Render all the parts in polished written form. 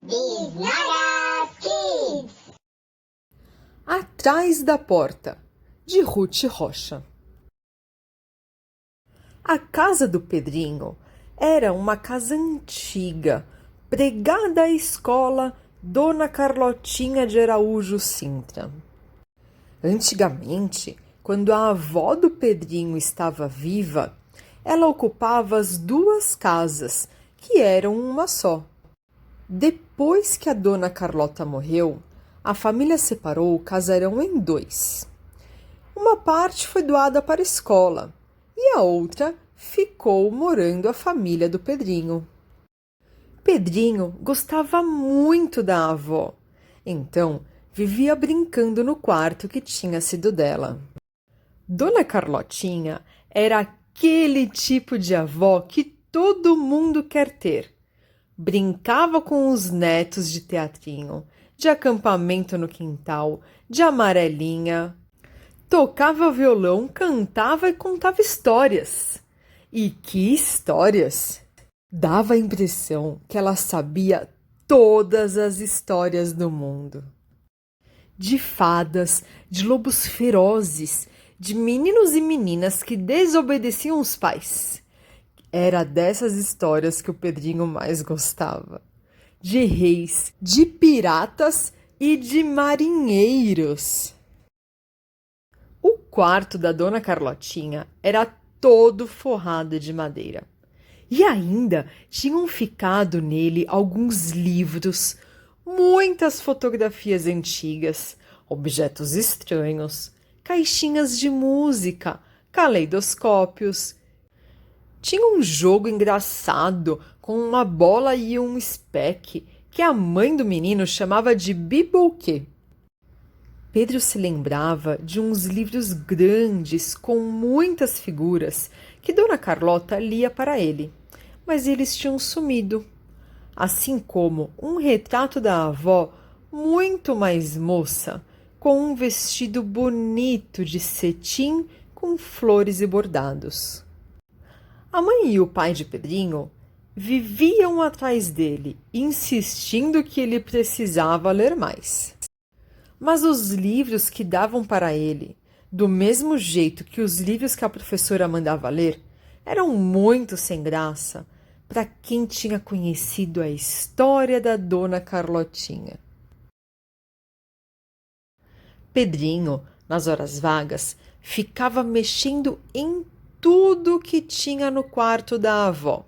Bisnaga Kids. Atrás da Porta, de Ruth Rocha. A casa do Pedrinho era uma casa antiga, pregada à escola Dona Carlotinha de Araújo Sintra. Antigamente, quando a avó do Pedrinho estava viva, ela ocupava as duas casas, que eram uma só. Depois que a Dona Carlota morreu, a família separou o casarão em dois. Uma parte foi doada para a escola e a outra ficou morando a família do Pedrinho. Pedrinho gostava muito da avó, então vivia brincando no quarto que tinha sido dela. Dona Carlotinha era aquele tipo de avó que todo mundo quer ter. Brincava com os netos de teatrinho, de acampamento no quintal, de amarelinha. Tocava violão, cantava e contava histórias. E que histórias! Dava a impressão que ela sabia todas as histórias do mundo. De fadas, de lobos ferozes, de meninos e meninas que desobedeciam os pais. Era dessas histórias que o Pedrinho mais gostava. De reis, de piratas e de marinheiros. O quarto da Dona Carlotinha era todo forrado de madeira. E ainda tinham ficado nele alguns livros, muitas fotografias antigas, objetos estranhos, caixinhas de música, caleidoscópios. Tinha um jogo engraçado com uma bola e um speck que a mãe do menino chamava de bibolquê. Pedro se lembrava de uns livros grandes com muitas figuras que Dona Carlota lia para ele, mas eles tinham sumido, assim como um retrato da avó muito mais moça, com um vestido bonito de cetim com flores e bordados. A mãe e o pai de Pedrinho viviam atrás dele, insistindo que ele precisava ler mais. Mas os livros que davam para ele, do mesmo jeito que os livros que a professora mandava ler, eram muito sem graça para quem tinha conhecido a história da Dona Carlotinha. Pedrinho, nas horas vagas, ficava mexendo em tudo que tinha no quarto da avó.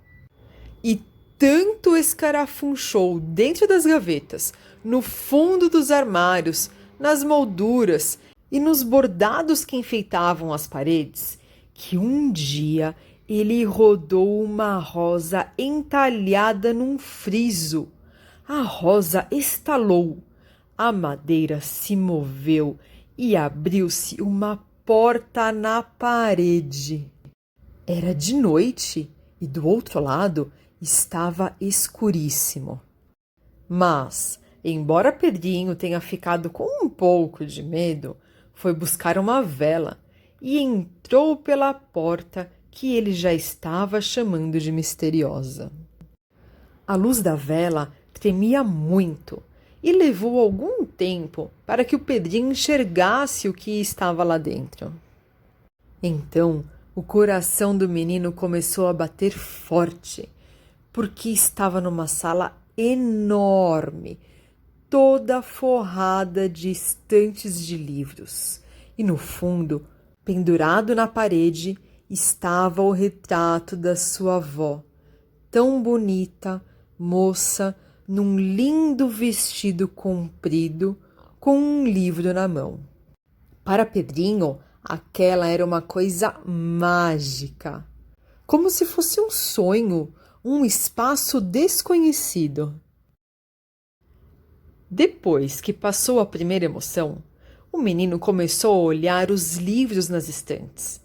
E tanto escarafunchou dentro das gavetas, no fundo dos armários, nas molduras e nos bordados que enfeitavam as paredes, que um dia ele rodou uma rosa entalhada num friso. A rosa estalou, a madeira se moveu e abriu-se uma porta na parede. Era de noite e do outro lado estava escuríssimo. Mas, embora Pedrinho tenha ficado com um pouco de medo, foi buscar uma vela e entrou pela porta que ele já estava chamando de misteriosa. A luz da vela tremia muito e levou algum tempo para que o Pedrinho enxergasse o que estava lá dentro. Então, o coração do menino começou a bater forte, porque estava numa sala enorme, toda forrada de estantes de livros. E no fundo, pendurado na parede, estava o retrato da sua avó, tão bonita, moça, num lindo vestido comprido, com um livro na mão. Para Pedrinho, aquela era uma coisa mágica, como se fosse um sonho, um espaço desconhecido. Depois que passou a primeira emoção, o menino começou a olhar os livros nas estantes.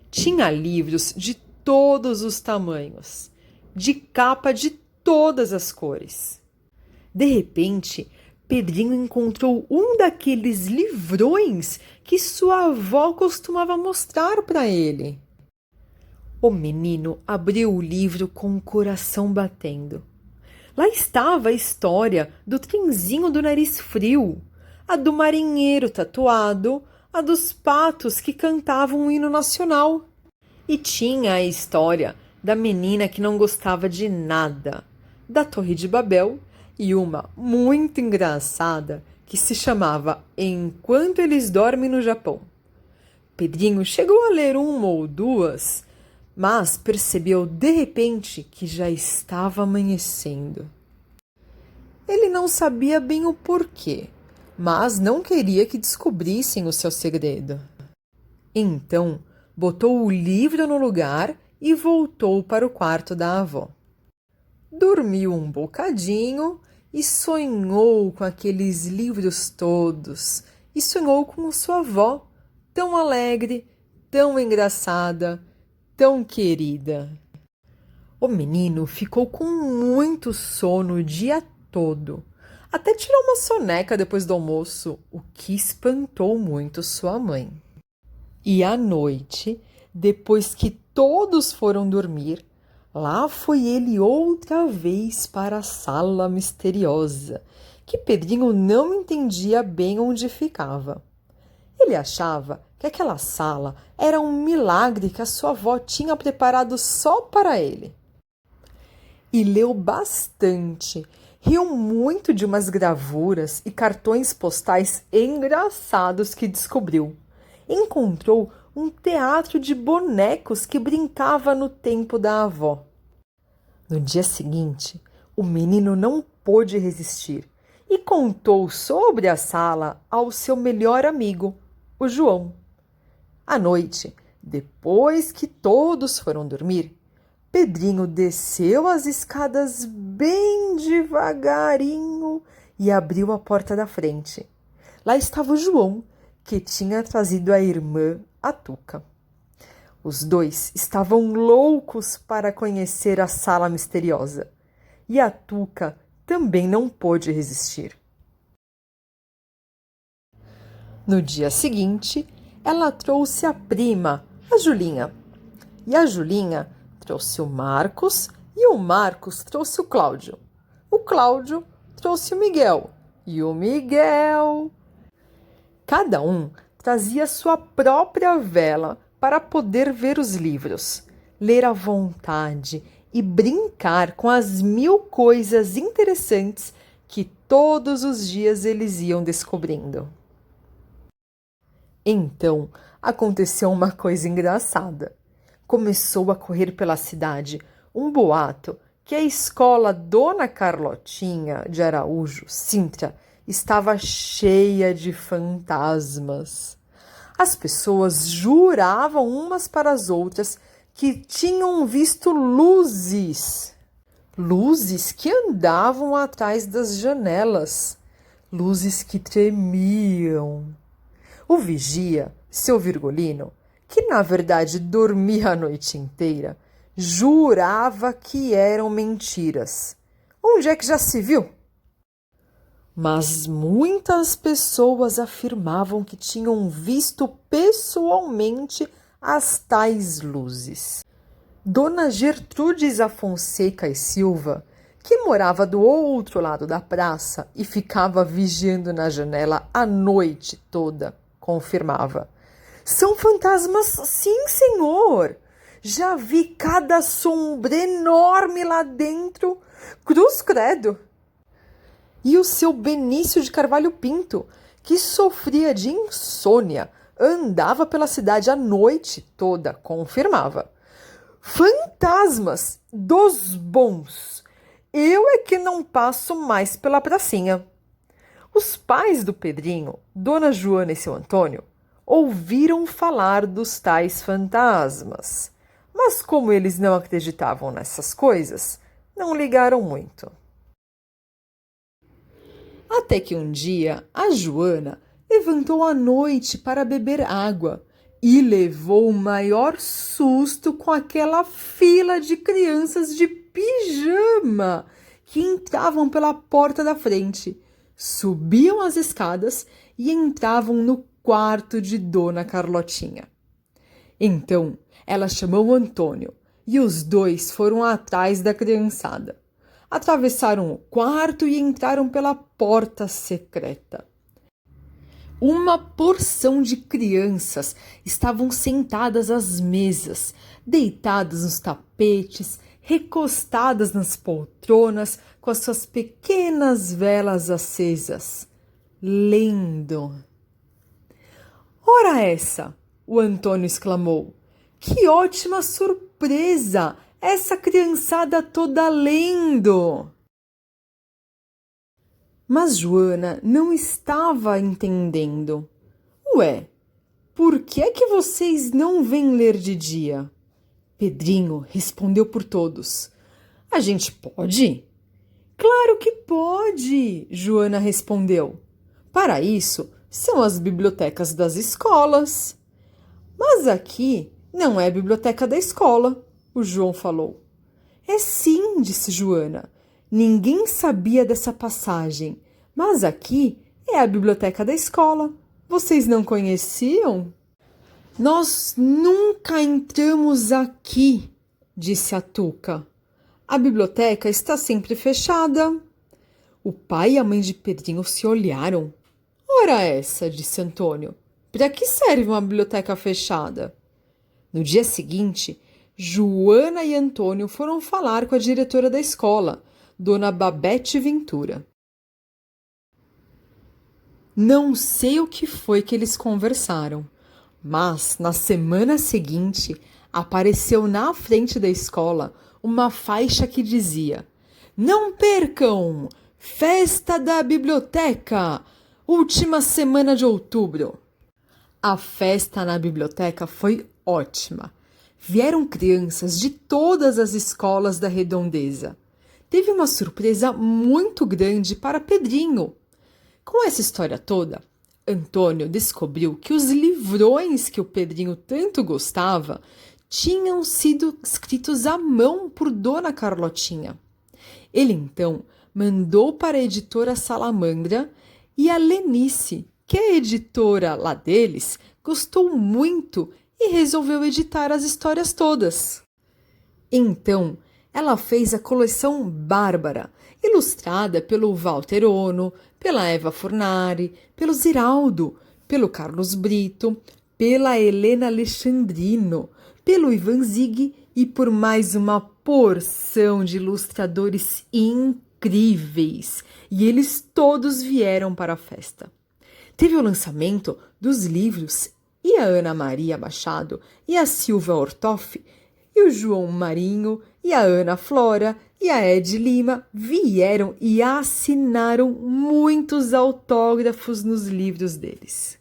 Tinha livros de todos os tamanhos, de capa de todas as cores. De repente, Pedrinho encontrou um daqueles livrões que sua avó costumava mostrar para ele. O menino abriu o livro com o coração batendo. Lá estava a história do trenzinho do nariz frio, a do marinheiro tatuado, a dos patos que cantavam o hino nacional. E tinha a história da menina que não gostava de nada, da Torre de Babel e uma muito engraçada que se chamava Enquanto Eles Dormem no Japão. Pedrinho chegou a ler uma ou duas, mas percebeu de repente que já estava amanhecendo. Ele não sabia bem o porquê, mas não queria que descobrissem o seu segredo. Então, botou o livro no lugar e voltou para o quarto da avó. Dormiu um bocadinho e sonhou com aqueles livros todos, e sonhou com sua avó, tão alegre, tão engraçada, tão querida. O menino ficou com muito sono o dia todo, até tirou uma soneca depois do almoço, o que espantou muito sua mãe. E à noite, depois que todos foram dormir, lá foi ele outra vez para a sala misteriosa, que Pedrinho não entendia bem onde ficava. Ele achava que aquela sala era um milagre que a sua avó tinha preparado só para ele. E leu bastante, riu muito de umas gravuras e cartões postais engraçados que descobriu. Encontrou um teatro de bonecos que brincava no tempo da avó. No dia seguinte, o menino não pôde resistir e contou sobre a sala ao seu melhor amigo, o João. À noite, depois que todos foram dormir, Pedrinho desceu as escadas bem devagarinho e abriu a porta da frente. Lá estava o João, que tinha trazido a irmã, a Tuca. Os dois estavam loucos para conhecer a sala misteriosa, e a Tuca também não pôde resistir. No dia seguinte, ela trouxe a prima, a Julinha, e a Julinha trouxe o Marcos e o Marcos trouxe o Cláudio. O Cláudio trouxe o Miguel e o Miguel. Cada um trazia sua própria vela para poder ver os livros, ler à vontade e brincar com as 1000 coisas interessantes que todos os dias eles iam descobrindo. Então aconteceu uma coisa engraçada. Começou a correr pela cidade um boato que a escola Dona Carlotinha de Araújo, Sintra, estava cheia de fantasmas. As pessoas juravam umas para as outras que tinham visto luzes. Luzes que andavam atrás das janelas. Luzes que tremiam. O vigia, seu Virgulino, que na verdade dormia a noite inteira, jurava que eram mentiras. Onde é que já se viu? Mas muitas pessoas afirmavam que tinham visto pessoalmente as tais luzes. Dona Gertrudes Afonseca e Silva, que morava do outro lado da praça e ficava vigiando na janela a noite toda, confirmava: "São fantasmas, sim, senhor! Já vi cada sombra enorme lá dentro. Cruz credo!" E o seu Benício de Carvalho Pinto, que sofria de insônia, andava pela cidade a noite toda, confirmava: "Fantasmas dos bons! Eu é que não passo mais pela pracinha." Os pais do Pedrinho, Dona Joana e seu Antônio, ouviram falar dos tais fantasmas, mas como eles não acreditavam nessas coisas, não ligaram muito. Até que um dia a Joana levantou à noite para beber água e levou o maior susto com aquela fila de crianças de pijama que entravam pela porta da frente, subiam as escadas e entravam no quarto de Dona Carlotinha. Então ela chamou o Antônio e os dois foram atrás da criançada. atravessaram o quarto e entraram pela porta secreta. Uma porção de crianças estavam sentadas às mesas, deitadas nos tapetes, recostadas nas poltronas, com as suas pequenas velas acesas, lendo. Ora essa! O Antônio exclamou. Que ótima surpresa! Essa criançada toda lendo! Mas Joana não estava entendendo. Ué, por que é que vocês não vêm ler de dia? Pedrinho respondeu por todos. A gente pode? Claro que pode, Joana respondeu. Para isso, são as bibliotecas das escolas. Mas aqui não é a biblioteca da escola, o João falou. É sim, disse Joana. Ninguém sabia dessa passagem, mas aqui é a biblioteca da escola. Vocês não conheciam? Nós nunca entramos aqui, disse a Tuca. A biblioteca está sempre fechada. O pai e a mãe de Pedrinho se olharam. Ora essa, disse Antônio. Para que serve uma biblioteca fechada? No dia seguinte, Joana e Antônio foram falar com a diretora da escola, Dona Babete Ventura. Não sei o que foi que eles conversaram, mas na semana seguinte apareceu na frente da escola uma faixa que dizia: Não percam! Festa da Biblioteca! Última semana de outubro! A festa na biblioteca foi ótima. Vieram crianças de todas as escolas da Redondeza. Teve uma surpresa muito grande para Pedrinho. Com essa história toda, Antônio descobriu que os livrões que o Pedrinho tanto gostava tinham sido escritos à mão por Dona Carlotinha. Ele então mandou para a editora Salamandra e a Lenice, que é a editora lá deles, gostou muito e resolveu editar as histórias todas. Então, ela fez a coleção Bárbara, ilustrada pelo Walter Ono, pela Eva Fornari, pelo Ziraldo, pelo Carlos Brito, pela Helena Alexandrino, pelo Ivan Zig e por mais uma porção de ilustradores incríveis. E eles todos vieram para a festa. Teve o lançamento dos livros e a Ana Maria Machado e a Silvia Ortoff e o João Marinho e a Ana Flora e a Ed Lima vieram e assinaram muitos autógrafos nos livros deles.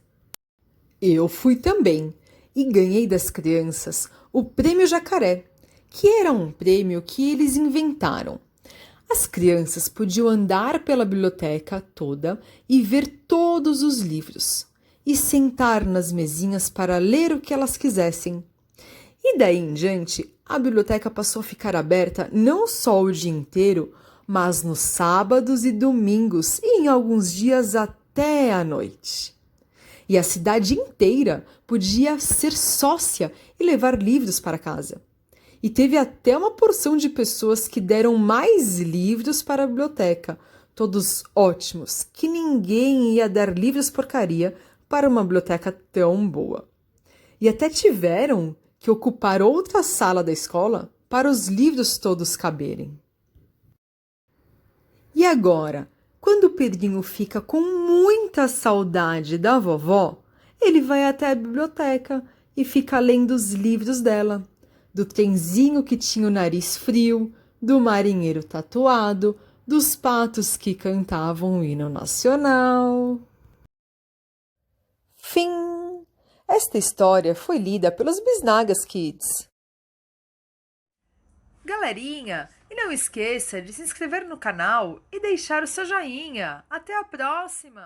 Eu fui também e ganhei das crianças o Prêmio Jacaré, que era um prêmio que eles inventaram. As crianças podiam andar pela biblioteca toda e ver todos os livros e sentar nas mesinhas para ler o que elas quisessem. E daí em diante, a biblioteca passou a ficar aberta não só o dia inteiro, mas nos sábados e domingos e em alguns dias até à noite. E a cidade inteira podia ser sócia e levar livros para casa. E teve até uma porção de pessoas que deram mais livros para a biblioteca, todos ótimos, que ninguém ia dar livros porcaria para uma biblioteca tão boa. E até tiveram que ocupar outra sala da escola para os livros todos caberem. E agora, quando o Pedrinho fica com muita saudade da vovó, ele vai até a biblioteca e fica lendo os livros dela. Do trenzinho que tinha o nariz frio, do marinheiro tatuado, dos patos que cantavam o hino nacional. Fim! Esta história foi lida pelos Bisnagas Kids. Galerinha, e não esqueça de se inscrever no canal e deixar o seu joinha. Até a próxima!